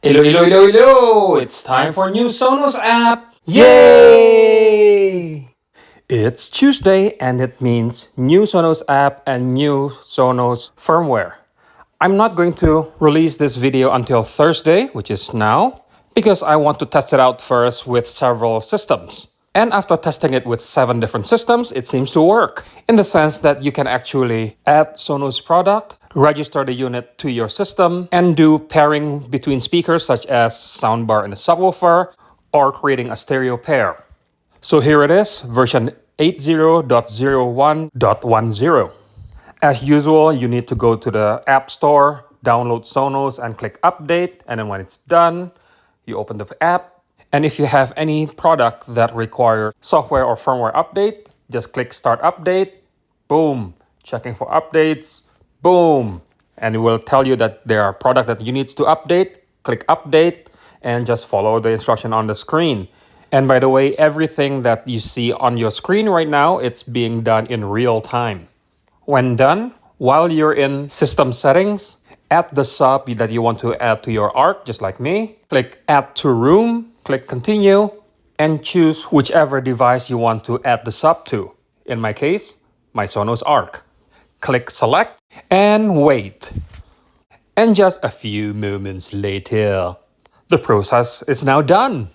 Hello, hello, hello, hello! It's time for new Sonos app! Yay! It's Tuesday and it means new Sonos app and new Sonos firmware. I'm not going to release this video until Thursday, which is now, because I want to test it out first with several systems. And after testing it with 7 different systems, it seems to work, in the sense that you can actually add Sonos product, register the unit to your system, and do pairing between speakers such as soundbar and a subwoofer, or creating a stereo pair. So here it is, version 80.01.10. As usual, you need to go to the App Store, download Sonos, and click Update. And then when it's done, you open the app. And if you have any product that requires software or firmware update, just click Start Update. Boom. Checking for updates. Boom. And it will tell you that there are products that you need to update. Click Update and just follow the instruction on the screen. And by the way, everything that you see on your screen right now, it's being done in real time. When done, while you're in system settings, add the sub that you want to add to your ARC, just like me. Click Add to Room, click Continue, and choose whichever device you want to add the sub to. In my case, my Sonos ARC. Click Select and wait. And just a few moments later, the process is now done.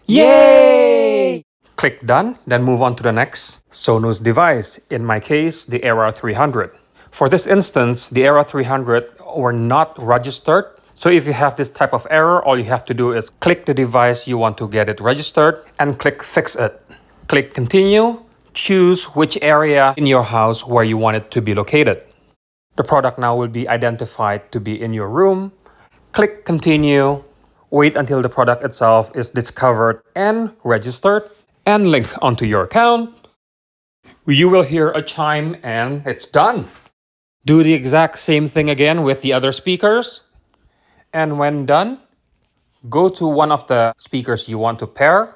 Yay! Click Done, then move on to the next Sonos device, in my case, the Era 300. For this instance, the Era 300 were not registered. So if you have this type of error, all you have to do is click the device you want to get it registered and click Fix It. Click Continue, choose which area in your house where you want it to be located. The product now will be identified to be in your room. Click Continue, wait until the product itself is discovered and registered, and link onto your account. You will hear a chime and it's done. Do the exact same thing again with the other speakers. And when done, go to one of the speakers you want to pair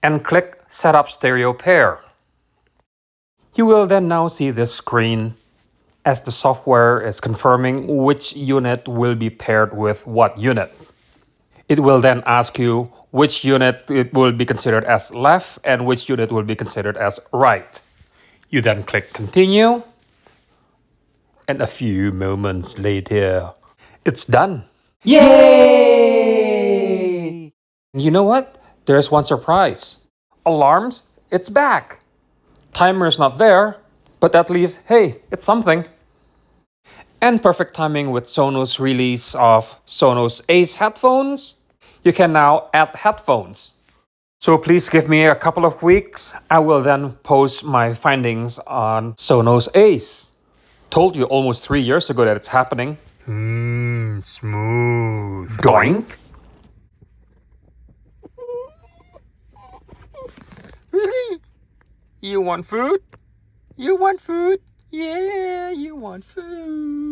and click Set up Stereo Pair. You will then now see this screen as the software is confirming which unit will be paired with what unit. It will then ask you which unit it will be considered as left and which unit will be considered as right. You then click Continue, and a few moments later, it's done. Yay! You know what? There's one surprise. Alarms, it's back. Timer's not there, but at least, hey, it's something. And perfect timing with Sonos release of Sonos Ace headphones. You can now add headphones. So please give me a couple of weeks. I will then post my findings on Sonos Ace. Told you almost 3 years ago that it's happening. Smooth. Doink. Really? You want food? You want food? Yeah, you want food.